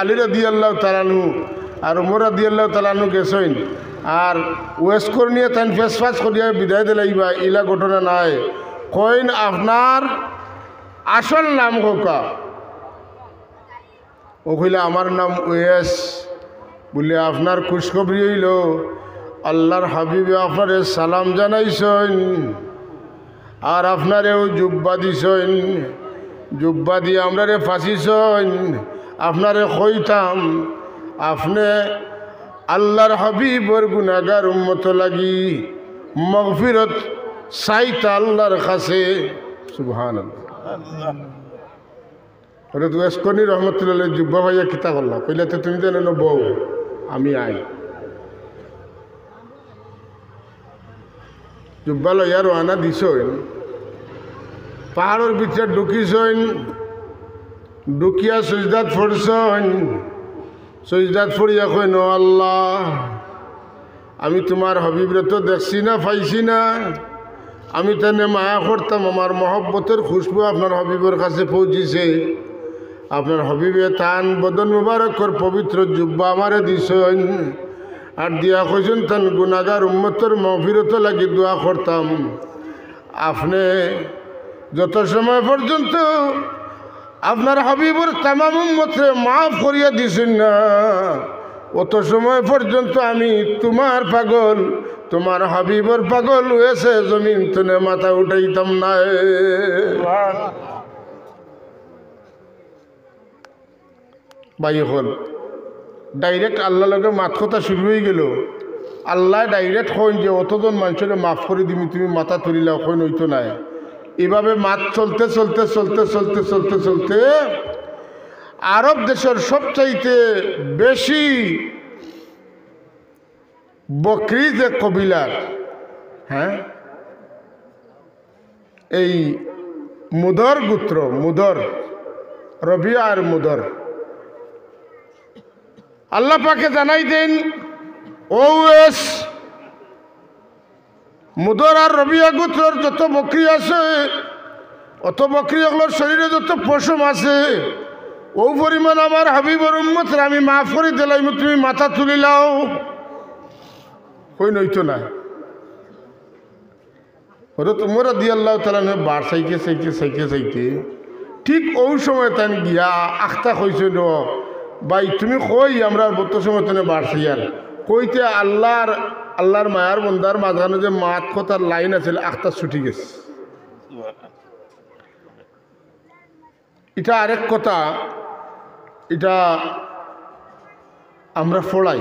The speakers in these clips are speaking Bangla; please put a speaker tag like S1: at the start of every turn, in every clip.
S1: আলী রাদিয়াল্লাহু তাআলা আনহু আর উমর রাদিয়াল্লাহু তাআলা আনহু গেছেন আর ওয়েস্কর নিয়ে তাই ফেসফাস করিয়া বিদায় দিলাইবা ইলা ঘটনা নাই কইন আপনার আসল নাম কোকা ও কইলে আমার নাম ওয়েস বলে আপনার খুশখবরি হইল আল্লাহর হাবিবে আপনারে সালাম জানাইছেন আর আপনারেও জুব্বা দিছেন জুব্বা দিয়ে আমরারে ফাঁসিছেন আপনারে কইতাম আপনি আল্লাহর হাবিবর গুনাহগার উম্মত লাগি মাগফিরত চাইতা আল্লাহর কাছে সুবহানাল্লাহ হযরত ওয়াসকনি রহমাতুল্লাহ জুব্বা ভাইয়া কিতা করলা কইলা তো তুমি জানো না বউ আমি আই জুব্বা লইয়া রওনা দিছেন পাহাড়ের ভিতরে ঢুকিছেন ঢুকিয়া সজদাত পড়ছেন সজদাত পড়িয়া কইন আল্লাহ আমি তোমার হাবিবরে তো দেখছি না পাইছি না আমি তেনে মায়া করতাম আমার মহব্বতের খুশবু আপনার হাবিবের কাছে পৌঁছিছে আপনার হাবিবে তান বদন মুবারকর পবিত্র জুব্বা আমারে দিছেন আর দিয়া কইছেন তান গুনাহগার উম্মতের মাগফিরত লাগি দোয়া করতাম আপনি যত সময় পর্যন্ত আপনার হাবিবর তামাম উম্মতরে মাফ করিয়া দিছেন না অত সময় পর্যন্ত আমি তোমার পাগল তোমার হাবিবর পাগল হয়েছে জমিন তনে মাথা উঠাইতাম না ভাই হল ডাইরেক্ট আল্লাহ লগে মাত কথা শুরু হয়ে গেল আল্লাহ ডাইরেক্ট কইন যে অতজন মানুষের মাফ করে দিবি তুমি মাথা তুলিলাও কইন হইতো নাই এভাবে মাত চলতে চলতে চলতে চলতে চলতে চলতে আরব দেশের সবচাইতে বেশি বকরি যে কবিলার হ্যাঁ এই মুদর গোত্র মুদর রবিয়া আর মুদর আল্লাহ পাকে জানাই দেন ওএস মুদর আর রবিয়া গোত্রর যত বকরি আছে অত বকরি ওগুলোর শরীরে যত পশম আছে ও পরিমাণ আমার হাবিবর উম্মতরে আমি মাফ করে দিলাম তুমি মাথা তুলিলাও কই নইতো না ওরা তোমরা রাদিয়াল্লাহু তাআলা বার চাইতে চাইতে চাইতে চাইতে ঠিক ওই সময় তাই গিয়া আখতা কইছেন ভাই তুমি কই আমরা বর্ত সময় তানে বার চাইয়ার কইতে আল্লাহর মায়ার বন্দার মাঝখানে যে মাত কথার লাইন আছে আখতা ছুটি গেছে এটা আরেক কথা এটা আমরা ফোড়াই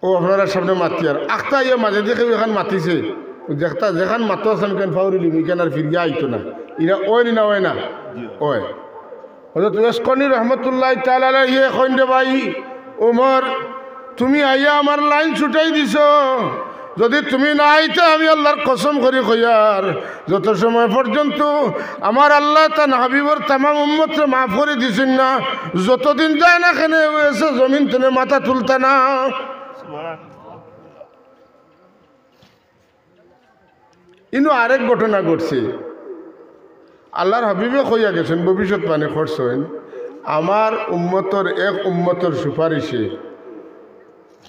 S1: ও আপনারা সামনে মাতি আর আখতা ইয়ে মাঝে দেখে এখান মাতিছে যেখান মাতো আছেন কেন ফাউরি লিবি কেন আর ফিরিয়া আইতো না ইরা ওই না ওই না ওই হযরত ওয়াসকনি রহমতুল্লাহ তাআলা আলাইহি কইন রে ভাই ওমর তুমি আইয়া আমার লাইন ছুটাই দিছ যদি তুমি না আইতে আমি আল্লাহর কসম করি কইয়ার যত সময় পর্যন্ত আমার আল্লাহ তার হাবিবর তামাম উম্মতরে মাফ করে দিছেন না যতদিন যায় না কেন এসে জমিন তেনে মাথা তুলতা না ইনো আরেক ঘটনা ঘটছে আল্লাহর হাবিবে কইয়া গেছেন ভবিষ্যৎ মানে করছেন আমার উম্মতর এক উম্মতর সুপারিশে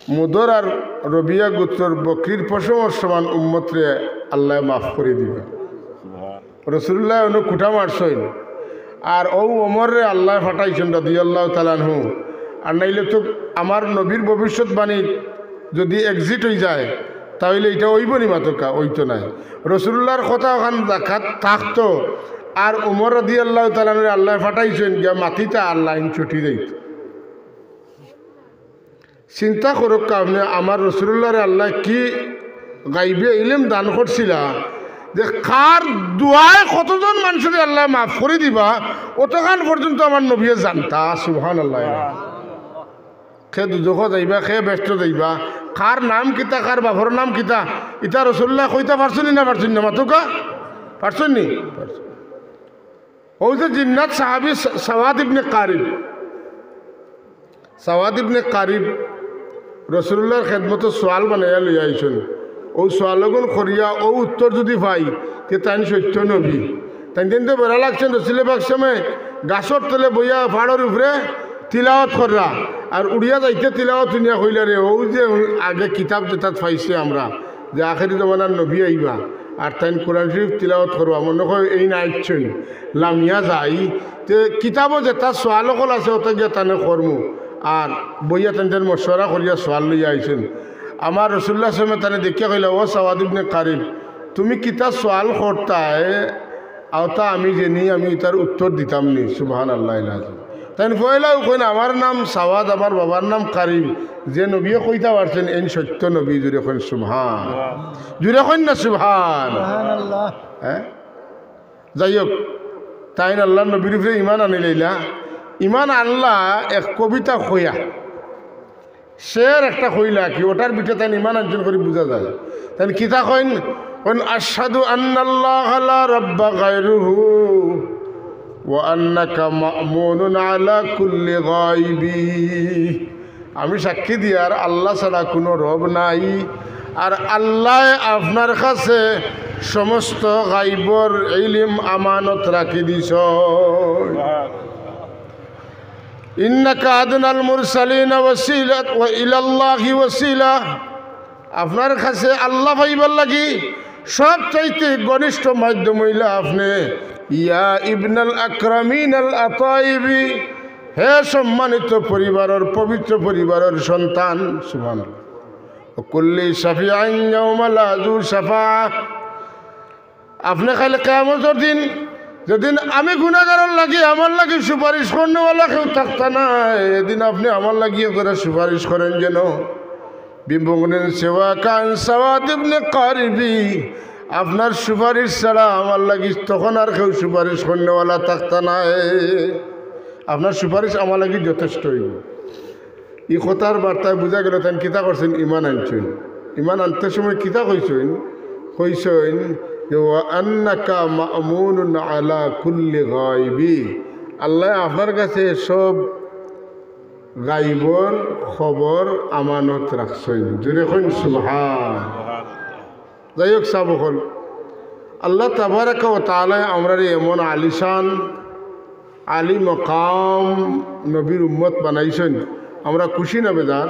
S1: মুদর আর রবিয়া গোত্রর বকরির পশমর সমান উম্মতরে আল্লাহ মাফ করে দিবে রাসূলুল্লাহ অনেক কুটা মারছেন আর ও ওমরে আল্লাহ ফাটাইছেন রাদিয়াল্লাহু তাআলা আনহু আর নাইলে তো আমার নবীর ভবিষ্যৎবাণী যদি এক্সিট হয়ে যায় তাহলে এটা ওইব নি মাতকা ওইতো নাই রাসূলুল্লাহর কথা ওখান দেখাত থাকতো আর উমর রাদিয়াল্লাহু তাআলা আল্লাহ ফাটাইছেন যে মাটিটা আল্লাহ ছুটি দিত চিন্তা করুক আপনি আমার রাসূলুল্লাহর আল্লাহ কি গাইবে ইলম দান করছিলা যে কার দোয়ায় কতজন মানুষের আল্লাহ মাফ করে দিবা অতখান পর্যন্ত আমার নবীয়ে জানতা সুবহানাল্লাহ খে দুজখ যাইবা খে ব্যস্ত যাইবা কার নাম কিতা কার বাপর নাম কিতা ইটা রাসূলুল্লাহ কইতা পারছনি না পারছনি না মাতুকা পারছনি ওই যে জিন্নাত সাহাবী সাওয়াদ ইবনে কারিব রাসূলুল্লাহর খেদমত সোয়াল বানাইয়া লইয়া আইছেন ও সোয়ালগুন করিয়া ও উত্তর যদি পাই তে তাই সত্য নবী তাই কিন্তু বেড়া লাগছেন রসুল পাক সময় গাছর তলে বইয়া পাহাড়ের উপরে তিলাওয়াত কররা আর উড়িয়া যাইতে তিলাওয়াত শুনিয়া কইলা রে ও যে আগে কিতাব যেটা পাইছে আমরা যে আখেরি জমানার নবী আইবা আর তাই কোরআন শরীফ তিলাওয়াত করবা মনে হয় এই না ইচ্ছন লামিয়া যাই তে কিতাবও যেটা সোয়ালকল আছে ওটা গিয়া তানে কর্ম আর বইয়া তেন মশওয়ারা করিয়া সোয়াল লইয়া আইছেন আমার রসুল্লাহ সামে তানে দেখিয়া কইলা ও সাওয়াদ ইবনে কারিব তুমি কিতা সোয়াল করতায় আওতা আমি জেনি আমি তার উত্তর দিতাম নি সুবহানাল্লাহ তাই পয়লাও কইন আমার নাম সাওয়াদ আমার বাবার নাম কারিম যে নবীও কইতা পারছেন এই সত্য নবী জুড়ে কইন সুবহান জুড়ে কইন না সুবহান হ্যাঁ যাই হোক তাই আল্লাহ নবীর উপরে ইমান আনি লইলা ইমান আল্লাহ এক কবিতা কইয়া শের একটা কইলা কি ওটার ভিতরে তাই ইমান অর্জন করে বোঝা যায় তাই কিতা কইন আশহাদু আন্নাল্লাহা লা রাব্বা গায়রুহু ওয়া আন্নাকা মা'মুনুন আলা কুল্লি গায়বি আমি সাক্ষী দিয়ার আল্লাহ ছাড়া কোনো রব নাই আর আল্লাহ আপনার কাছে সমস্ত গায়বর ইলম আমানত রাখি দিছ ইন্নাকা আদনাল মুরসালিন ওয়াসিলা ওয়া ইলাল্লাহি ওয়াসিলা আপনার কাছে আল্লাহ পাইবার লাগি সব চাইতে ঘনিষ্ঠ মাধ্যম হইলা আপনি ইয়া ইবনাল আকরামিন আল আতাইবি হে সম্মানিত পরিবারের পবিত্র পরিবারের সন্তান সুবহানাল্লাহ কুল্লি শাফিআন ইয়াউমা লা যু শাফাআ আপনি খালি কিয়ামতের দিন যেদিন আমি গুনাহগারের লাগি আমার লাগি সুপারিশ করনেওয়ালা কেউ থাকতা না এদিন আপনি আমার লাগিয়ে করে সুপারিশ করেন যেন বিমুগনিন সেওয়া কান সাওয়াদ ইবনে কারিবি আপনার সুপারিশ ছাড়া আমার লাগি তখন আর কেউ সুপারিশ করনেওয়ালা থাকতা না আপনার সুপারিশ আমার লাগি যথেষ্ট হইব ই কথার বার্তায় বোঝা গেল তাই কিতা করছেন ইমান আনছেন ইমান আনতে সময় কিতা কইছেন যে ওয়া আন্নাকা মা'মুনুন আলা কুল্লি গায়বি আল্লাহ আপনার কাছে সব গাইবর খবর আমানত রাখছেন জুড়ে কইন সুবহান যাই হোক সাবকল আল্লাহ তাবারাকা ওয়া তাআলা আমরা এমন আলিশান আলী মকাম নবীর উম্মত বানাইছেন আমরা খুশি না বেজার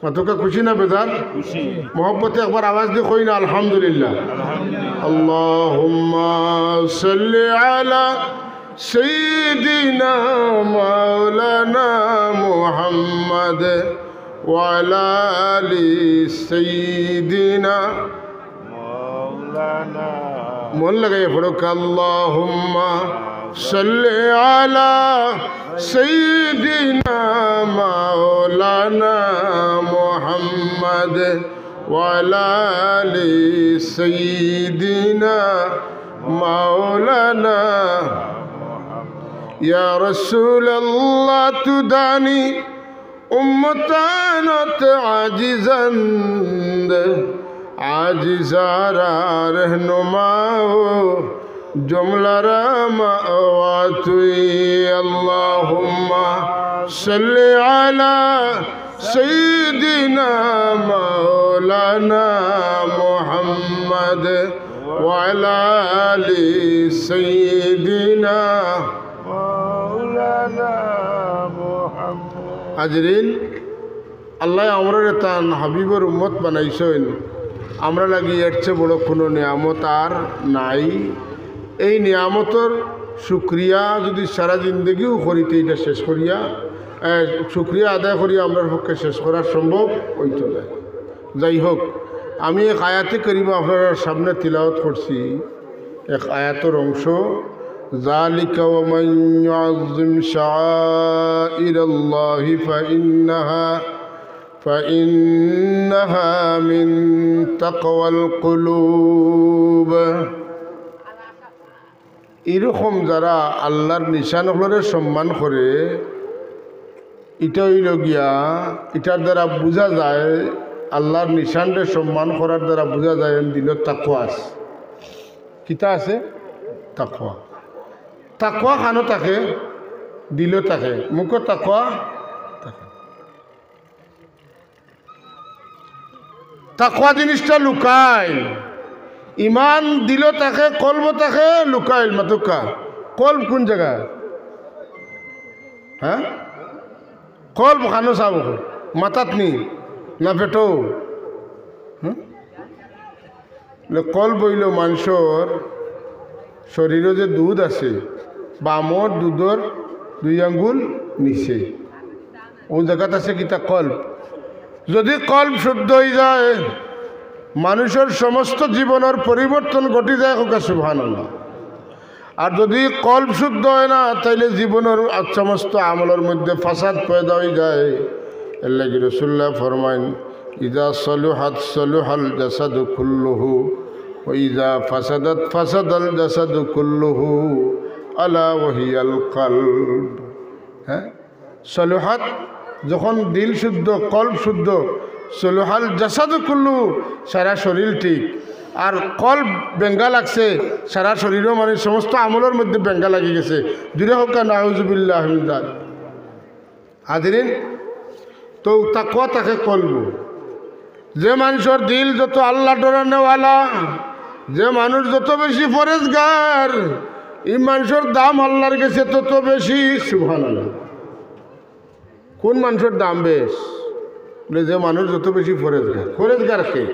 S1: মাতকা খুশি না বেজার খুশি মোহব্বতে একবার আওয়াজ দিয়ে কই না আলহামদুলিল্লাহ আল্লাহুম্মা সাল্লি আলা সাইয়্যিদিনা মাওলানা মুহাম্মদ ওয়া আলা আলি সাইয়্যিদিনা মাওলানা মন লাগাইয়া পড়ো আল্লাহুম্মা সাল্লি আলা সাইয়্যিদিনা মাওলানা মুহাম্মদ ওয়া আলা আলি সাইয়্যিদিনা মাওলানা ইয়া রাসূলুল্লাহ তুদানি উম্মতানত আজিজান আজিজারা रहनुमाओ जुमलारा मावा तुई अल्लाहुम्मा सल्ली अला सय्यिदिना मौलाना मुहम्मद व अला आलि सय्यिदिना मौलाना मुहम्मद हाजरीन আল্লাহ আমরা তান হাবিবর উম্মত বানাইছেন আমরা লাগি এর চেয়ে বড় কোনো নিয়ামত আর নাই এই নিয়ামতর শুক্রিয়া যদি সারা জিন্দগিও করিতে এটা শেষ করিয়া শুক্রিয়া আদায় করিয়া আমরা পক্ষে শেষ করা সম্ভব হইতো না যাই হোক আমি এক আয়াতে করিমা আপনার সামনে তিলাওয়াত করছি এক আয়াতের অংশ যালিকা ওয়া মান ইউআযযিম শাআইরাল্লাহি فإنها من تقوى القلوب এরকম যারা আল্লাহর নিশানগুলোরে সম্মান করে এটা হইল গিয়া এটার দ্বারা বোঝা যায় আল্লাহর নিশানরে সম্মান করার দ্বারা বোঝা যায় দিল তাকওয়া আছে কিতা আছে তাকওয়া তাকওয়া খানো থাকে দিল থাকে মুখ তাকওয়া তাকওয়া জিনিসটা লুকায় ইমান দিল তাকে কলব তাকে লুকাইল মাতুকা কলব কোন জায়গা হ্যাঁ কল্ব খানো চাব মাথাত নি না পেটো কল্ব হইল মানুষের শরীরে যে দুধ আছে বামর দুধর 2 আঙ্গুল নিচে ও জায়গাত আছে কিতা কল্ব যদি কল্ব শুদ্ধ হয়ে যায় মানুষের সমস্ত জীবনের পরিবর্তন ঘটে যায় হোক সুবহানাল্লাহ। আর যদি কল্ব শুদ্ধ হয় না তাইলে জীবনের সমস্ত আমলের মধ্যে ফাসাদ পয়দা হয়ে যায়। এর লাগি রাসূলুল্লাহ ফরমাইন ইযা সলুহাত সলুহাল জাসাদু কুল্লুহু ওয়া ইযা ফাসাদাত ফাসাদাল জাসাদু কুল্লুহু আলা ওয়াহিয়াল কলব। হ্যাঁ সলুহাত যখন দিল শুদ্ধ কল্ব শুদ্ধ সলুহাল জাসাদু কুল্লু সারা শরীর ঠিক। আর কল্ব বেঙ্গা লাগছে সারা শরীরও মানে সমস্ত আমলের মধ্যে বেঙ্গা লাগি গেছে জুড়ে হোক নাউজুবিল্লাহ মিন যালিক। হাজিরিন তো তাকওয়া তাকে কল্ব যে মানুষের দিল যত আল্লাহ ডরানেওয়ালা যে মানুষ যত বেশি পরেজগার এই মানুষের দাম আল্লাহর কাছে তত বেশি সুবহানাল্লাহ। কোন মানুষের দাম বেশ বলে যে মানুষ যত বেশি পরেজগার। পরেজগার কে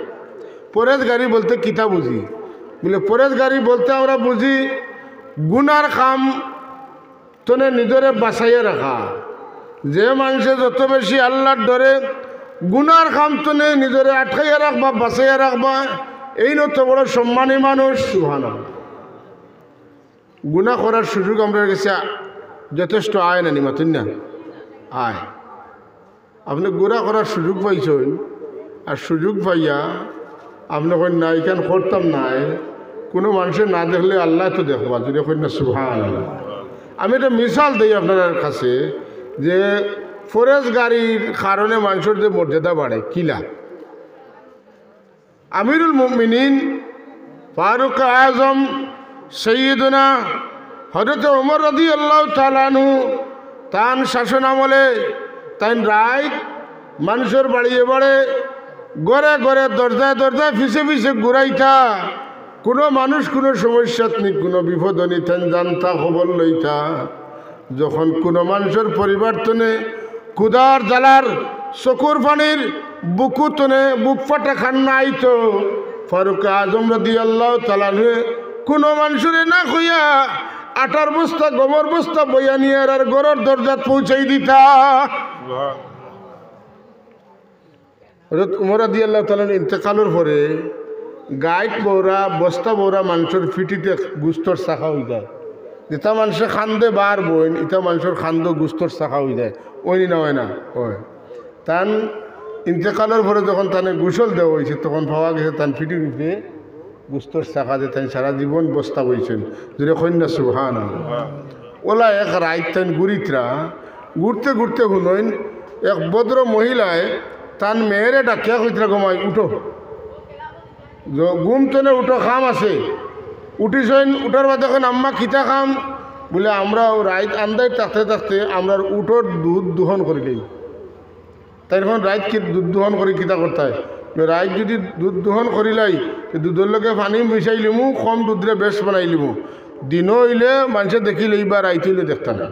S1: পরেজগারি বলতে কিতা বুঝি বলে পরেজগারি বলতে আমরা বুঝি গুনার কাম তনে নিজরে বাঁচাইয়া রাখা। যে মানুষে যত বেশি আল্লাহর ডরে গুনার কাম তনে নিজরে আটকাইয়া রাখবা বাঁচাইয়া রাখবা এই নত বড় সম্মানী মানুষ সুবহানাল্লাহ। গুনাহ করার সুযোগ আমরা কাছে যথেষ্ট আয় না নিমাতুন না আয়। আপনি গুনাহ করার সুযোগ পাইছেন আর সুযোগ পাইয়া আপনি কই না এখান করতাম নাই কোনো মানুষের না দেখলে আল্লাহ তো দেখবা যদি কই না সুবহানাল্লাহ। আমি একটা মিসাল দিই আপনার কাছে যে ফরেজগারির কারণে মানুষের যে মর্যাদা বাড়ে কিলা। আমিরুল মুমিনিন ফারুক আজম সৈয়দনা হযরত ওমর রাদিয়াল্লাহু তাআলা আনহু তান শাসন আমলে তাই রায় মানুষের বাড়িয়ে বাড়ে ঘরে ঘরে দরজায় দরজায় ফিসে ফিসে ঘুরাইতা কোনো মানুষ কোনো সমস্যাত নি কোনো বিপদ নিতেন জানতা খবর লইতা। যখন কোনো মানুষের পরিবর্তনে ক্ষুধার জ্বালার চকুর পানির বুকুতনে বুক ফাটা খান্না আইতো ফারুক আজম রাদিয়াল্লাহু তাআলা কোনো মানুষের না কইয়া আটার বস্তা গমর বস্তা বইয়া নিয়ে আর ঘরের দরজাত পৌঁছাই দিতা। উমর রাদিয়াল্লাহু তাআলা ইন্তেকালের পরে গাইড বৌরা বস্তা বৌরা মানুষের ফিটিতে গুস্তর শাখা হয়ে যায়। যেটা মানুষের খান্দে বার বইন এটা মানুষের খান্দ গুস্তর শাখা হয়ে যায় ওই না হয় না ওই তান ইন্তেকালের পরে যখন তানে গোসল দেওয়া হয়েছে তখন পাওয়া গেছে তান ফিটির উপরে গুস্তর শাখা যে তাই সারা জীবন বস্তা বইছেন যদি কন্যা সুবহানাল্লাহ। ওলা এক রাইত তাই গুড়িতরা ঘুরতে ঘুরতে শুনইন এক ভদ্র মহিলায় তান মেয়েরে ডাকিয়া কইতরা গমাই উঠো ঘুম তনে উঠো খাম আছে উঠিছেন উঠার বাদ এখন আম্মা কিতা খাম বলে আমরা রাইত আন্দাই থাকতে থাকতে আমরা উঠোর দুধ দোহন করিলেই তাই এখন রাইত কি দুধ দোহন করি কিতা করতে হয় রাইত যদি দুধ দোহন করিলাই দুধের লগে পানি মিশাই লিমু কম দুধরে বেশ বানাই লিমু দিনও হইলে মানুষে দেখিলে বা রাইত হইলে দেখতে না।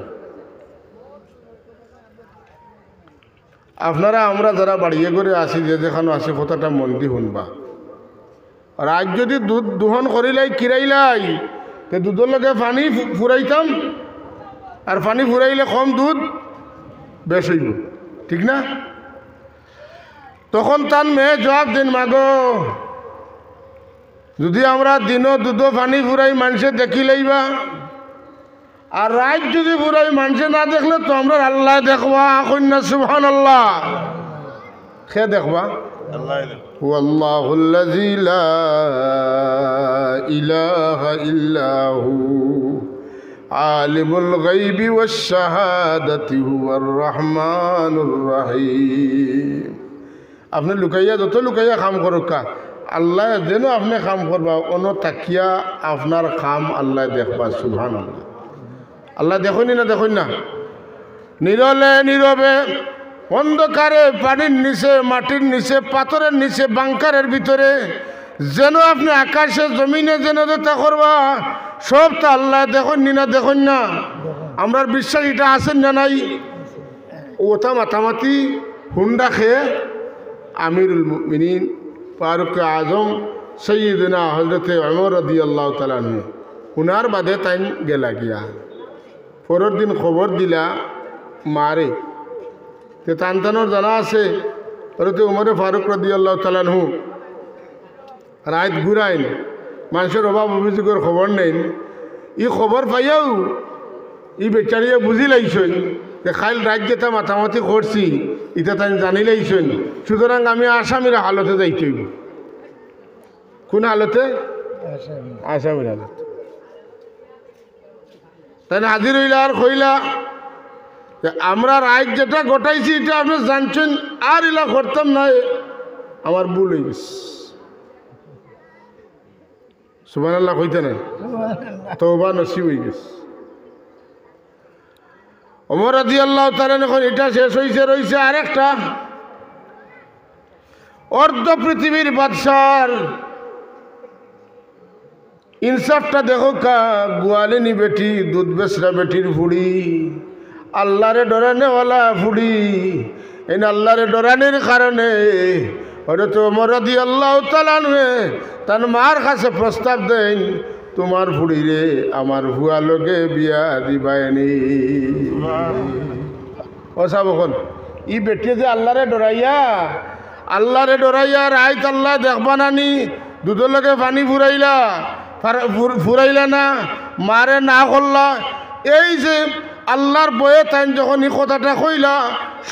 S1: আপনারা আমরা যারা বাড়িয়ে করে আসি যে যেখানে আসি কথাটা মন দি শুনবা। রাত যদি দুধ দোহন করিলাই কিরাইলাই তো দুধের লগে পানি ফুরাইতাম আর পানি ফুরাইলে কম দুধ বেশ হইব ঠিক না। তখন তার মেয়ে জবাব দিন মাগো যদি আমরা দিনও দুধ পানি ফুরাই মানুষে দেখি লইবা আর রাত যদি ফুরাই মানুষে না দেখলে তো আমরা আল্লাহ দেখবা কন্যা সুবহানাল্লাহ। সে দেখবা আল্লাহুল্লাযী লা ইলাহা ইল্লা হু আলিমুল গায়বি ওয়াশ শাহাদাতি হুয়ার রহমানুর রহিম। আপনি লুকাইয়া যত লুকাইয়া কাম করুকা আল্লাহ যেন আপনি কাম করবা অন তাকিয়া আপনার কাম আল্লাহ দেখবা সুবহানাল্লাহ। আল্লাহ দেখুন না দেখুন না নীরলে নীরবে অন্ধকারে পানির নিচে মাটির নিচে পাথরের নিচে বাংকারের ভিতরে যেন আপনি আকাশে জমিনে যেন যেটা করবা সব তো আল্লাহ দেখুন না দেখুন না। আমরার বিশ্বাস এটা আছেন না নাই? ওটা মাতামাতি হুন্ডা খেয়ে আমিরুল মুমিনিন ফারুক আজম সৈয়দনা হজরত ওমর রাদিয়াল্লাহু তাআলা আনহু উনার বাদে তাই গেলা গিয়া পরের দিন খবর দিলা মারে তে তানতানোর জানা আছে হজরত ওমর ফারুক রাদিয়াল্লাহু তাআলা আনহু রাত ঘুরাইন মানুষের অভাব অভিযোগের খবর নেই। ই খবর পাইয়াও ই বেচারিয়ে বুঝি লাইছেন যে খাইল রাত যেটা মাতামাতি করছি এটা তাই জানি লাইছেন, সুতরাং আমি আসামির হালতে যাইতে হইব। কোন হালতে? আসামির হালত। তাই হাজির হইলা আর কইলা যে আমরা রাত যেটা ঘটাইছি এটা আপনি জানছেন, আর ইলা করতাম না, আমার ভুল হয়ে গেছে। সুবহানাল্লাহ কইতে না, তওবা নসিব হয়ে গেছে। ওমর রাদিয়াল্লাহু তাআলা যখন এটা শেষ হইছে, রইছে আরেকটা অর্ধ পৃথিবীর বাদশার ইনসাফটা দেখো কা, গোয়ালিনী বেটি, দুধ বেচরা বেটির ফুড়ি, আল্লাহরে ডরানেওয়ালা ফুড়ি। এই আল্লাহরে ডরানির কারণে হযরত ওমর রাদিয়াল্লাহু তাআলা তার মার কাছে প্রস্তাব দেন, তোমার ফুড়িরে আমার ভুয়া লগে বিয়া দিবায়নি। ও সাবখন ই বেটি যে আল্লাহরে ডরাইয়া রাইত আল্লাহ দেখবা নানি, দুধের লগে পানি ফুরাইলা না, মারে না করলা। এই যে আল্লাহর বয়ে তাই যখন এই কথাটা কইলা,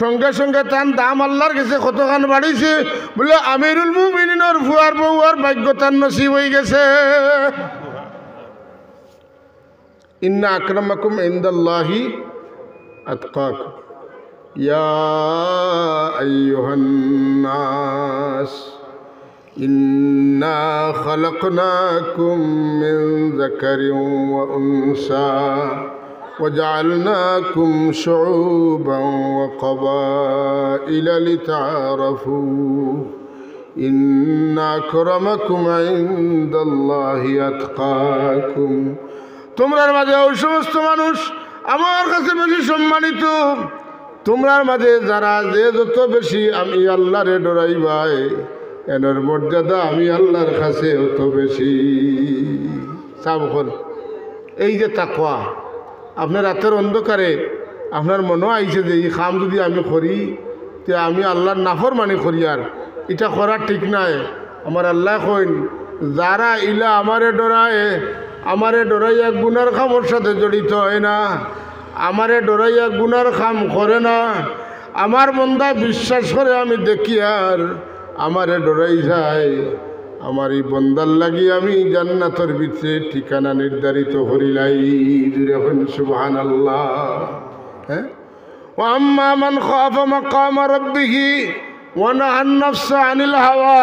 S1: সঙ্গে সঙ্গে তার দাম আল্লাহর কাছে কতখান বাড়িছে, বলে আমিরুল মুমিনিনের ভুয়ার বউয়ার ভাগ্য তার নসিব হয়ে গেছে। ইন্না আকরামাকুম ইনদাল্লাহি আতকাকুম ইয়া আইয়ুহান নাস ইন্না খালাকনাকুম মিন যাকারিন ওয়া উনসা وجعلناكم شعوبا وقبائل لتعارفوا إن أكرمكم عند الله أتقاكم। তোমরার মাঝে ওই সমস্ত মানুষ আমার কাছে বেশি সম্মানিত, তোমরার মাঝে যারা যে যত বেশি আমি আল্লাহরে ডরাইবাই, এর মর্যাদা আমি আল্লাহর কাছে অত বেশি। সাবখন এই যে তাকওয়া, আপনার রাতের অন্ধকারে আপনার মনে আইছে যে এই কাম যদি আমি করি তে আমি আল্লাহর নাফরমানি করি, আর এটা করা ঠিক নাই। আমার আল্লাহ কইন, যারা ইলা আমারে ডরাইয়া গুনার খামর সাথে জড়িত হয় না, আমারে ডরাইয়া গুনার খাম করে না, আমার মন্দা বিশ্বাস করে আমি দেখি আর আমারে ডরাই যায়, আমার এই বন্দার লাগি আমি জান্নাতের ভিতরে ঠিকানা নির্ধারিত করিলাই। যখন সুবহানাল্লাহ। হ্যাঁ, ওয়া আম্মা মান খাফা মাকামা রাব্বিহি ওয়া নাহান নাফসা আনিল হাওয়া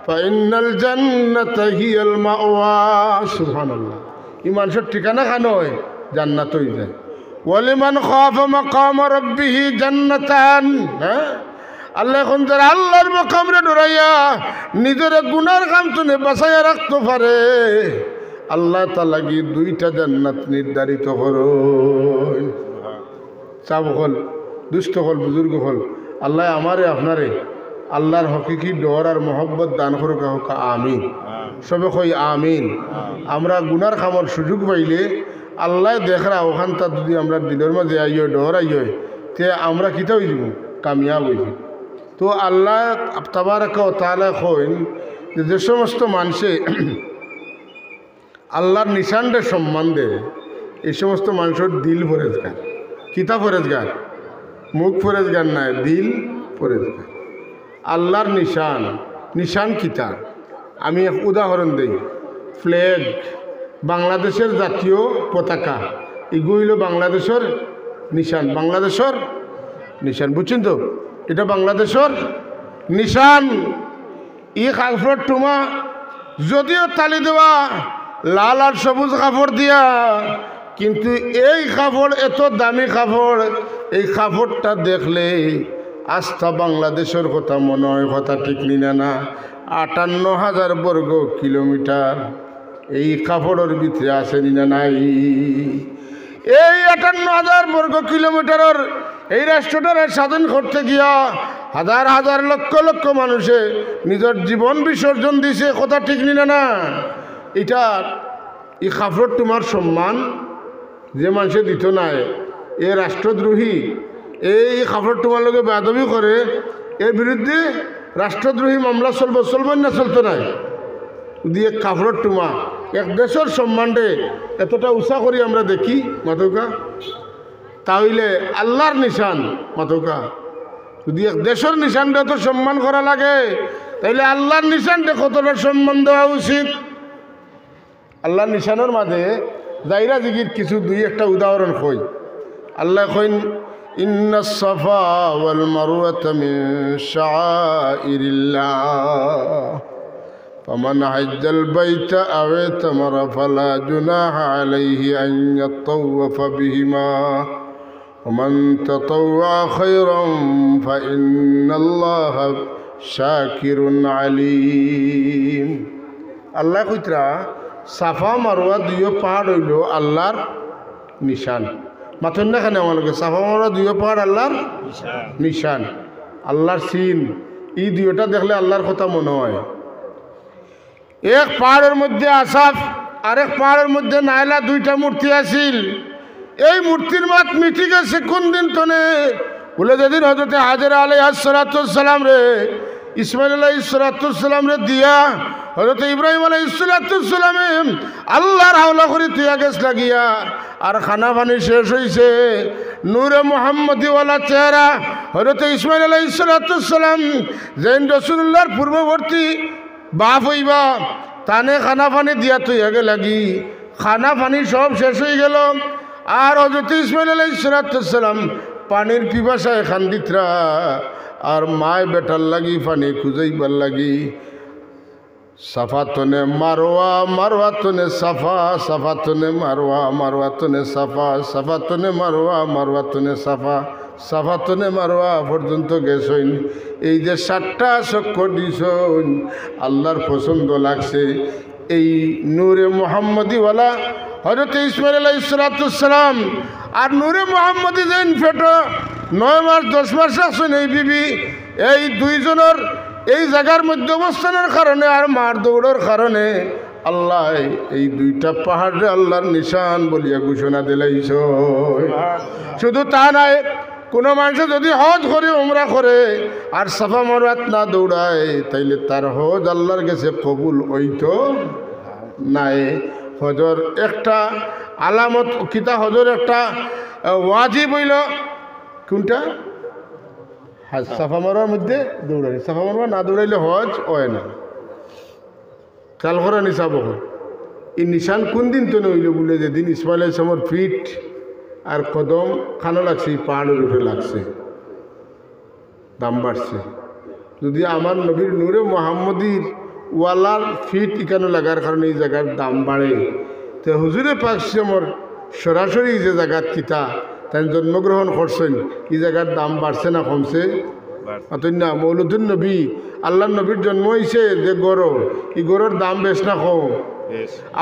S1: ফাইন্নাল জান্নাতা হিয়াল মাওয়া। সুবহানাল্লাহ। এই মানুষের ঠিকানা কেন হয়? জান্নাত হয়ে যায়। ওয়ালিমান খাফা মাকামা রাব্বিহি জান্নাতান। হ্যাঁ, আল্লাহ এখন যারা আল্লাহর মাকামরে ডরাইয়া নিজের গুনার কাম তুলে বাঁচাইয়া রাখতে পারে, আল্লাহ তাআলা কি দুইটা জান্নাত নির্ধারিত করুন। চাপ হল, দুষ্ট হল, বুজুর্গ হল, আল্লাহ আমারে আপনারে আল্লাহর হকিকি ডর আর মহব্বত দান করুক। হোক আমিন। সবে কই আমিন। আমরা গুনার কামর সুযোগ পাইলে আল্লাহ দেখরা ওখানটা যদি আমরা দিলের মাঝে আইয় ডর আইয়, তে আমরা কিতা হয়ে যাব? কামিয়াব হয়ে যাব। তো আল্লাহ তাবারাকা ওয়া তাআলা কইন যে সমস্ত মানুষে আল্লাহর নিশানটা সম্মান দেয়, এই সমস্ত মানুষের দিল ফরেজগার। কিতা ফরেজগার? মুখ ফরেজগার নাই, দিল ফরেজগার। আল্লাহর নিশান কিতা? আমি এক উদাহরণ দিই। ফ্ল্যাগ, বাংলাদেশের জাতীয় পতাকা, এগুলো হইল বাংলাদেশের নিশান। বাংলাদেশের নিশান বুঝছেন তো? এটা বাংলাদেশের নিশান। ই কাপড় টুমা যদিও তালি দেওয়া লাল আর সবুজ কাপড় দিয়া, কিন্তু এই কাপড় এত দামি কাপড়, এই কাপড়টা দেখলে আস্থা বাংলাদেশের কথা মনে হয়। কথা ঠিক নিনা না? ৫৮,০০০ বর্গ কিলোমিটার এই কাপড়ের ভিতরে আসে নিনা নাই? এই 58,000 বর্গ কিলোমিটারের এই রাষ্ট্রটার স্বাধীন করতে গিয়া হাজার হাজার লক্ষ লক্ষ মানুষে নিজের জীবন বিসর্জন দিছে, কথা ঠিক নিনা না? এটা এই কাফরত তোমার সম্মান যে মানুষে দিত নাই, এ রাষ্ট্রদ্রোহী। এই কাফরত তোমার লোকে বেয়াদবি করে, এর বিরুদ্ধে রাষ্ট্রদ্রোহী মামলা চলবেন না? চলতো নাই। দিয়ে কাফরত টুমা এক দেশের সম্মানরে এতটা উৎসাহ করি আমরা দেখি মাতৌকা, তাহলে আল্লাহর নিশান মাতৌকা। যদি এক দেশের নিশানটা তো সম্মান করা লাগে, তাইলে আল্লাহর নিশানটা কতটা সম্মান দেওয়া উচিত। আল্লাহর নিশানের মাঝে জাইরা জিগির কিছু দুই একটা উদাহরণ কই। আল্লাহ কইন ইন্নাস সাফা ওয়াল মারওয়াতা মিন শাআইরিল্লাহ فمن حج البيت أو اعتمر فلا جناح عليه أن يطوف بهما ومن تطوع خيرا فإن الله شاكر عليم। আল্লাহ কইতরা সাফা মারওয়া দুইও পাহাড় হইল আল্লাহর নিশান। মাথন না কেন আমাকে সাফা মারওয়া দুইও পাহাড় আল্লাহর নিশান, আল্লাহর সিন। এই দুইটা দেখলে আল্লাহর কথা মনে হয়। এক পাহাড়ের মধ্যে আসাফ, আরেক পাহাড়ের মধ্যে নাইলা, দুইটা মূর্তি আছিল। এই মূর্তির মাত মিটি গেছে কোন দিন তনে বলে, যেদিন হজরতে হাজরা আলাইহিস সালাম রে ইসমাইল আলাইহিস সালাম রে দিয়া হজরতে ইব্রাহিম আলাইহিস সালামে আল্লাহর হাওলা করে তুইয়া গেছ লাগিয়া, আর খানা পানি শেষ হয়েছে। নূরে মুহাম্মদীওয়ালা চেহারা হজরতে ইসমাইল আলাইহিস সালাম যেন রাসূলুল্লাহর পূর্ববর্তী বাপ হইবা, তানে খানা পানি দিয়া তুইয়া গে লাগি, খানা পানি সব শেষ হয়ে গেল। আর হযরত ইসমাইল আলাইহিস সালাম পানির পিপাসায় খান্দিতরা, আর মায় বেটার লাগি পানি খুঁজাইবার লাগি। সাফা তনে মারওয়া, মারওয়া তনে সাফা, সাফা তনে মারওয়া, মারওয়া তনে সাফা, সাফা তনে মারওয়া, মারওয়া তনে সাফা, সাফা তনে মারওয়া পর্যন্ত গেছইন। এই যে 7টা চক্কর দিছইন, আল্লাহর পছন্দ লাগছে। এই নূরে মুহাম্মদীওয়ালা হযরত ইসমাইল আলাইহিস সালাম আর নূরে মুহাম্মদী যেন ফেটো 9 মাস 10 মাস রাখছেন এই বিবি, এই দুইজনের এই জায়গার মধ্যে অবস্থানের কারণে আর মার দৌড়ের কারণে আল্লাহ এই দুইটা পাহাড়ে আল্লাহর নিশান বলিয়া ঘোষণা দিলাইছ। শুধু তা নাই, কোনো মানুষ যদি হজ করে উমরা করে আর সাফা মারওয়াত না দৌড়ায়, তাইলে তার হজ আল্লাহর কাছে কবুল হইতো নাই। হজর একটা আলামত কিতা, হজর একটা ওয়াজিব হইল কোনটা? সাফা মারওয়ার মধ্যে দৌড়াই। সাফা মারওয়া না দৌড়াইলে হজ হয় না। কাল করা নিশাব এই নিশান কোন দিন তো নইল বলে, যেদিন ইসমাইল আলাইহিস সালামের ফিট আর কদম খানো লাগছে, পাহাড়ের উপরে লাগছে, দাম বাড়ছে। যদি আমার নবীর নূরে মুহাম্মদীর ওয়ালার ফিট ইকানো লাগার কারণে এই জায়গার দাম বাড়ে, তো হুজুরে পাক আমার সরাসরি যে জায়গার কিতা তাই জন্মগ্রহণ করছেন, এই জায়গার দাম বাড়ছে না কমছে? অতই না, মৌলুদুন নবী আল্লাহ নবীর জন্ম হয়েছে যে গড়, এই গড়ের দাম বেশ না কম।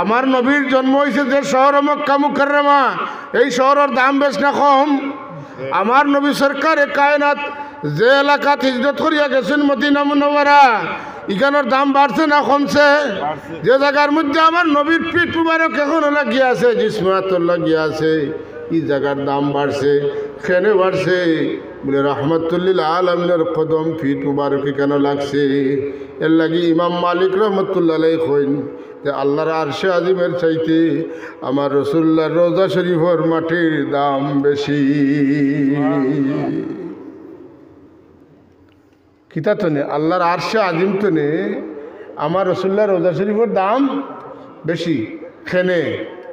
S1: আমার নবীর জন্ম হয়েছে যে শহর মক্কা মুকাররমা, এই শহরের দাম বেশ না কম। আমার নবী সরকারে কায়নাত যে এলাকাত হিজরত করিয়া গেছেন মদিনা মুনাওয়ারা, এখানের দাম বাড়ছে না কমছে? যে জায়গার মধ্যে আমার নবীর পিঠ মুবারক এখনো লাগিয়ে আছে, জিসমাত লাগিয়ে আছে, এই জায়গার দাম বাড়ছে। কেন বাড়ছে বলে, রহমতুল্লিল আলমিনের কদম ফিট মুবারক কেন লাগছে? এর লাগি ইমাম মালিক রহমতুল্লাহ আলাইহি কইন যে আল্লাহর আরশে আজিমের চাইতে আমার রাসূলুল্লাহর রওজা শরীফের মাটির দাম বেশি। কিতা তনে আল্লাহর আরশে আজিম তনে আমার রাসূলুল্লাহর রওজা শরীফের দাম বেশি। খেনে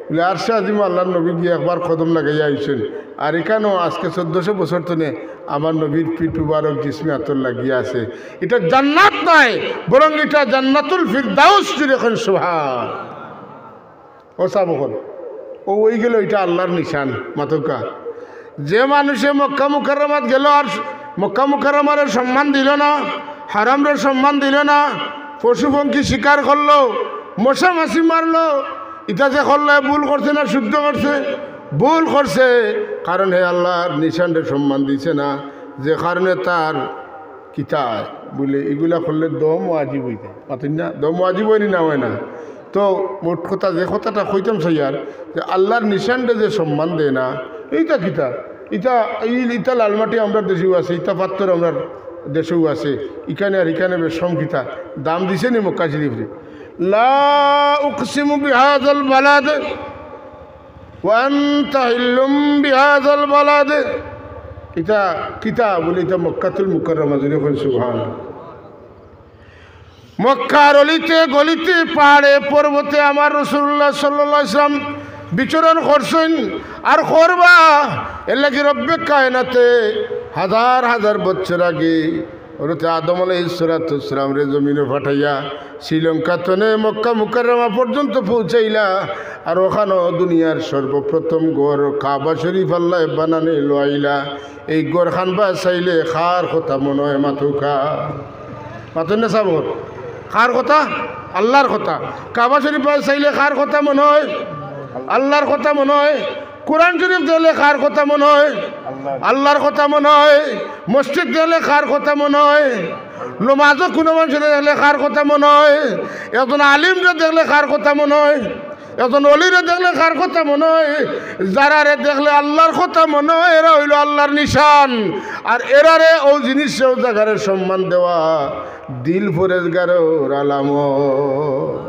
S1: বলে আরশে আজিম আল্লাহর নবী গিয়ে একবার কদম লাগাইয়া আইছেন, আর এখানেও আজকে 1400 বছর তনে আমার নবীর পিঠ মুবারক জিসমে আতর লাগিয়ে আছে। এটা জান্নাত নয়, বরং এটা জান্নাতুল ফিরদাউস। যখন সুবহান ও সাবকন ও ওই গেল, এটা আল্লাহর নিশান মাতকা। যে মানুষে মক্কা মুকাররমাত গেল আর মক্কা মুকাররমার সম্মান দিল না, হারামরে সম্মান দিল না, পশু পঙ্খী শিকার করলো, মশা মাছি মারলো, এটা যে করলো ভুল করছে না শুদ্ধ করছে? ভুল করছে, কারণ হে আল্লাহর নিশানরে সম্মান দিছে না, যে কারণে তার কিতায় বলে এগুলা করলে দম ওয়াজিব হইতে পাতেন না, দম ওয়াজিব হয়নি না হয় না। তো মোট কথা যে কথাটা কইতাম সাইয়ার, যে আল্লাহর নিশানটা যে সম্মান দেয় না, এইটা কিতা ইটা লালমাটি আমরা দেশেও আছে, ইটা পাত্তর আমরা দেশেও আছে, ইখানে আর ইখানে বেশ সংকিতা দাম দিছে নি মক্কা শরীফরে। লা উকসিমু বিহাযাল বালাদ ওয়া আনতা হিল্লুম বিহাযাল বালাদ, এটা কিতা বলে এটা মক্কাতুল মুকাররমা জুড়ে কই সুবহানাল্লাহ। মক্কার অলিতে গলিতে পাহাড়ে পর্বতে আমার রাসূলুল্লাহ সাল্লাল্লাহু আলাইহি ওয়াসাল্লাম বিচরণ করছেন আর করবা। এর লাগি রব্বে কায়নাতে হাজার হাজার বছর আগে ওরতে আদম আলাইহিস সালাম রে জমিনে পাঠাইয়া শ্রীলঙ্কা তনে মক্কা মুকাররমা পর্যন্ত পৌঁছাইলা। আর ওখানে দুনিয়ার সর্বপ্রথম গড় কাবা শরীফ আল্লাহ বানানে লইলা। এই গড় খানবা চাইলে খার কথা মনে হয় মাথুকা মাথুন না সাবর, খার কথা আল্লাহর কথা। কাবা শরীফ চাইলে খার কথা মনে হয় আল্লাহর কথা মনে হয়। কোরআন শরীফ দিলে কার কথা মনে হয় আল্লাহর কথা মনে হয়। মসজিদ দিলে কার কথা মনে হয়, নমাজও কোনো মানুষের দেখলে কার কথা মনে হয়, একজন আলিমরে দেখলে কার কথা মনে হয়, একজন অলিরে দেখলে কার কথা মনে হয়। যারারে দেখলে আল্লাহর কথা মনে হয় এরা হইল আল্লাহর নিশান। আর এরারে ও জিনিস জায়গারে সম্মান দেওয়া দিল ফরেজগারের আলামত।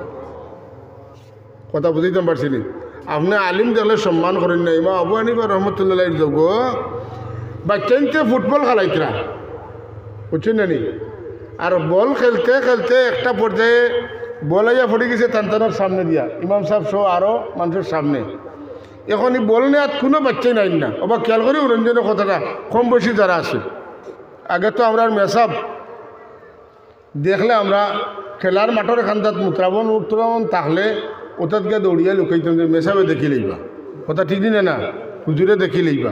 S1: কথা বুঝিতে পারছিনি? আপনি আলিম দেখলে সম্মান করেন না। ইমাম আবু হানিফা রহমতুল্লাহ যোগ বাচ্চাইতে ফুটবল খেলাইতরা বুঝছেন না নি। আর বল খেলতে খেলতে একটা পর্যায়ে বলাইয়া পড়ে গেছে তান্তানোর সামনে দিয়া, ইমাম সাহেব সহ আরও মানুষের সামনে। এখন এই বল নেওয়ার কোনো বাচ্চাই নাই না। অবা খেয়াল করি রঞ্জনের কথাটা, কম বয়সী যারা আছে। আগে তো আমরা মেসাব দেখলে আমরা খেলার মাঠের এখানটাত মুত্রাবন থাকলে ওটাত গিয়ে দৌড়িয়া লুকাইতাম যে মেসাবে দেখি লইবা। কথা ঠিক দিনে না, হুজুরে দেখি লইবা।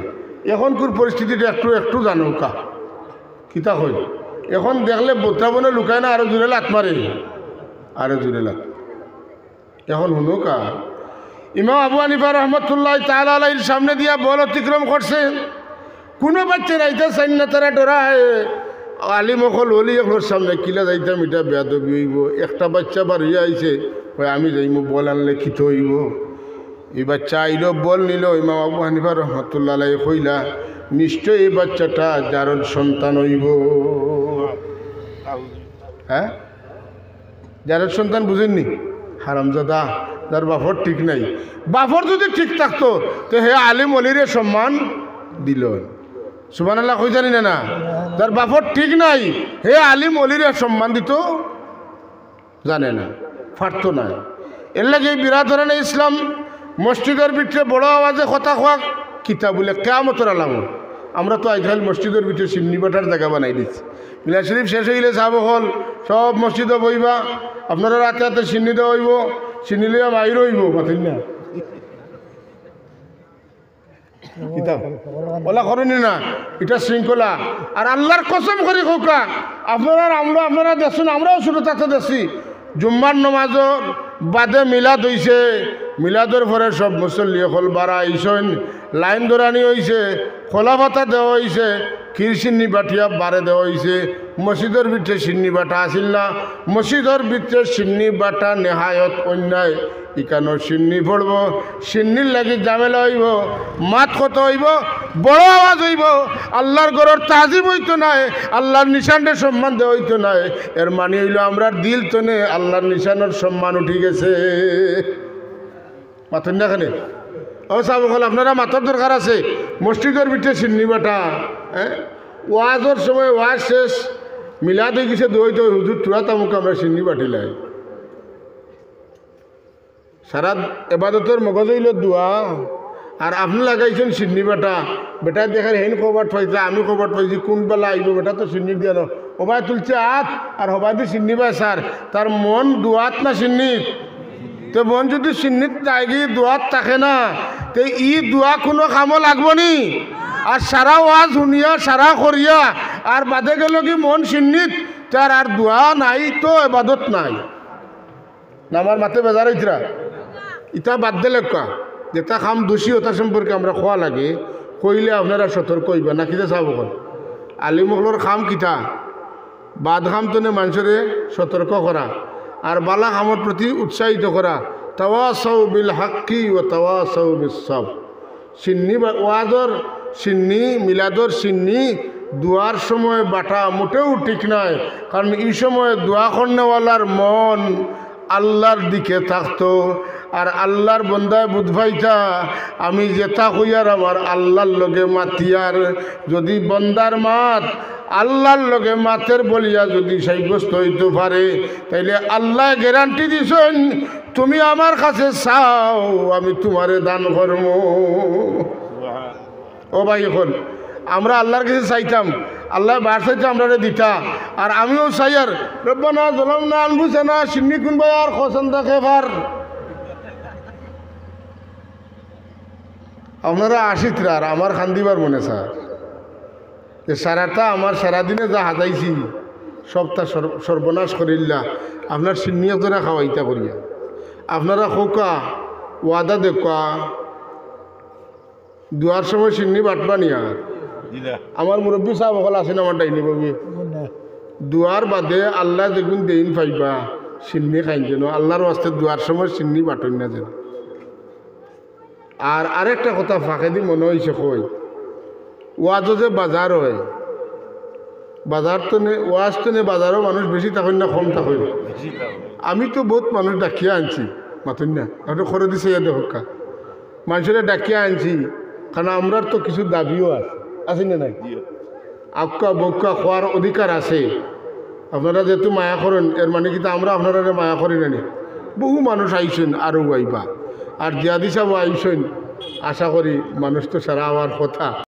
S1: এখনকার পরিস্থিতিটা একটু জানো কা কিতা হয়। এখন দেখলে মুত্রাবনে লুকায় না, আরো জোরে লাত মারে, আরো জোরে লাত। এখন শুনো কা ইমাম আবু হানিফা রহমতুল্লাহ তাআলা আলাইহির সামনে দিয়া বল অতিক্রম করছে। কোনো বাচ্চা রাইতে চাই না, তারা ডরায়। আলিম অকল অলি এগুলোর সামনে কিলা যাইতাম, এটা বেয়াদবি হইব। একটা বাচ্চা বাড়িয়ে আইছে, ওই আমি যাইমু বল আনলে খিত হইব। এই বাচ্চা আইল বল নিল, ইমাম আবু হানিফা রহমতুল্লাহ আলাইহি কইলা নিশ্চয় এই বাচ্চাটা যারর সন্তান হইব। হ্যাঁ, যারর সন্তান বুঝেননি? হারামজাদা, যার বাপর ঠিক নাই। বাপর যদি ঠিক থাকতো তো হে আলিম অলিরে সম্মান দিল। সুবহানাল্লাহ কই জানি না? যার বাপর ঠিক নাই হে আলিম অলিরে সম্মান দিত জানে না, পারতো না। এর লাগে বিরাদরানে ইসলাম মসজিদের ভিতরে বড় আওয়াজে কথা কোয়া কিতা বলে কিয়ামতের আলামত। আমরা তো আজকাল মসজিদের ভিতরে সিন্নি বাটার জায়গা বানাই দিচ্ছি। মিলাদ শরীফ শেষ হইলে সাহাব হল সব মসজিদে বইবা, আপনারা রাতে রাতে সিন্নি দেওয়া হইব, সিন্নি লিয়া মাইর হইব মাথিন না কিতাব ওলা করেনি না। এটা শৃঙ্খলা। আর আল্লাহর কসম করে খোকা আপনারা দেখুন, আমরাও ছোটো থাকতে দেখছি জুম্মার নমাজর বাদে মিলাদ হইছে, মিলাদর পরে সব মুসল্লি হল বাড়া আইসন, লাইন দৌড়ানি হয়েছে, খোলা ভাতা দেওয়া হয়েছে, ক্ষীর সিন্নি বাটিয়া বারে দেওয়া হয়েছে। মসজিদের ভিতরে সিন্নি বাটা আসিল না, মসজিদের ভিতরে সিন্নি বাটা নেহায়ত অন্যায়। ইকানো সিন্নি পড়ব, সিন্নির লাগি জামেলা হইব, মাত কত হইব, বড় আওয়াজ হইব, আল্লাহর গরর তাজিব হইতো নাই, আল্লাহর নিশানটা সম্মান দেওয়া হইতো নাই। এর মানে হইল আমরা দিল তো নে আল্লাহর নিশানের সম্মান উঠি গেছে। মাথুন দেখানে ও সাহেব হল আপনারা মাথার দরকার আছে। মসজিদের ভিতরে সিন্নি বাটা, হ্যাঁ, ওয়াজের সময় ওয়াজ শেষ, মিলাদ হয়ে গেছে দই দই হুজুর তুরা তামুক আমরা সিন্নি বাটিলাই। সারা এবাদতের মগজ হইল দোয়া, আর আপনি লাগাইছেন সিন্নি বাটা। বেটা দেখার হেন কবাট পাইছে, আমি কবাট পাইছি, কোন বেলা আইব বেটা তো সিন্নি দিয়ে না। ওবাই তুলছে আত আর হবাই দিয়ে সিন্নি পায় স্যার। তার মন দোয়াত না সিন্নিত। তো মন যদি সিন্নিত যায়গি দোয়াত থাকে না, তো ই দোয়া কোনো কামও লাগবো নি। আর সারা ওয়াজ শুনিয়া সারা করিয়া আর বাদে গেল কি মন সিন্নিত, তার আর দোয়া নাই তো এবাদত নাই না। আমার মাথে বেজার হইতরা ইটা বাদ দিলে কা যেটা খাম দোষী ওটা সম্পর্কে আমরা খোয়া লাগে কইলে আপনারা সতর্ক হইবা না কিতা চাব আলিমহলর খাম কিতা বাদ খাম তো মানুষের সতর্ক করা আর বালা খামর প্রতি উৎসাহিত করা তাওয়াসাউ বিল হাক্কি ও তাওয়াসাউ বিস সাবর। সিন্নি ওয়াজর সিন্নি মিলাদর সিন্নি দোয়ার সময় বাটা মোটেও ঠিক নয়, কারণ এই সময় দোয়া করনেওয়ালার মন আল্লাহর দিকে থাকতো। আর আল্লাহর বন্দায় বুধভাইটা আমি যেটা হইয়ার আমার আল্লাহর লগে মাতিয়ার, যদি বন্দার মাত আল্লাহর লগে মাতের বলিয়া যদি সাব্যস্ত হইতে পারে তাইলে আল্লাহ গ্যারান্টি দিছেন তুমি আমার কাছে চাও আমি তোমারে দান করব। ও ভাই এখন আমরা আল্লাহর কাছে চাইতাম, আল্লাহ বার চাইতে আমরা দিতা, আর আমিও চাই আর রব্বানা যালামনা আনফুসানা সিন্নি কুন ভাই আর খসন দেখে পার আপনারা আসিতরা আর আমার খান্দিবার মনে স্যার যে সারাটা আমার সারাদিনে যা হাজাইছি সবটা সর্বনাশ করিল্লা আপনার সিন্নিয়া তোরা খাওয়াইতা করিয়া আপনারা খোকা ওয়াদা দেখা দুয়ার সময় সিন্নি বাটবা নিয়া আমার মুরব্বী সাহেব সকল আছেন আমার ডাইনি ববি দুয়ার বাদে আল্লাহ দেখুন দেইন পাইবা সিন্নি খাইন যেন আল্লাহর ওয়াস্তে দুয়ার সময় সিন্নি বাটন না যেন। আর আরেকটা কথা ফাঁকে দি মনে হয়েছে কই ওয়াজও যে বাজার হয় বাজার তো নে ওয়াজ তো নে বাজারও মানুষ বেশি থাকেন না কম থাকেন। আমি তো বহুত মানুষ ডাকিয়া আনছি মাতুন না হয়তো করে দিছে ইয়াদে হকা মানুষেরা ডাকিয়া আনছি, কারণ আমরার তো কিছু দাবিও আছে না নাই আক্কা বক্কা খোয়ার অধিকার আছে। আপনারা যেহেতু মায়া করেন এর মানে কিন্তু আমরা আপনারা মায়া করি না। বহু মানুষ আইসেন আরও আইবা আর জিয়াদি সাহেব আইসেন, আশা করি মানুষ তো সারা আমার কথা